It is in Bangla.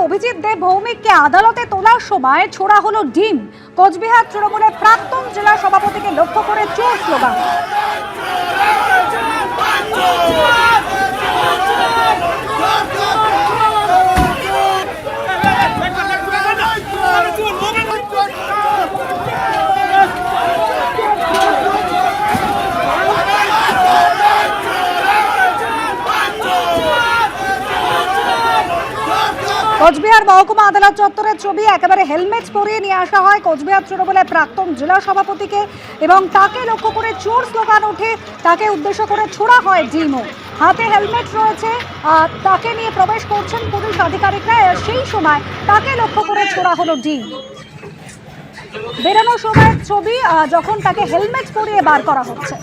অভিজিৎ দেব ভৌমিককে আদালতে তোলার সময় ছোড়া হলো ডিম। কোচবিহার তৃণমূলের প্রাক্তন জেলা সভাপতিকে লক্ষ্য করে চোর স্লোগান। কোচবিহার মহকুমা আদালত চত্বরের ছবি, একেবারে হেলমেট পরিয়ে নিয়ে আসা হয় কোচবিহার তৃণমূলের প্রাক্তন জেলা সভাপতিকে এবং তাকে লক্ষ্য করে চোর স্লোগান ওঠে। তাকে উদ্দেশ্য করে ছোড়া হয় ডিমও। হাতে হেলমেট রয়েছে, তাকে নিয়ে প্রবেশ করছেন পুলিশ আধিকারিকরা। সেই সময় তাকে লক্ষ্য করে ছোড়া হলো ডিম। বেরানোর সময়ের ছবি, যখন তাকে হেলমেট পরিয়ে বার করা হচ্ছে।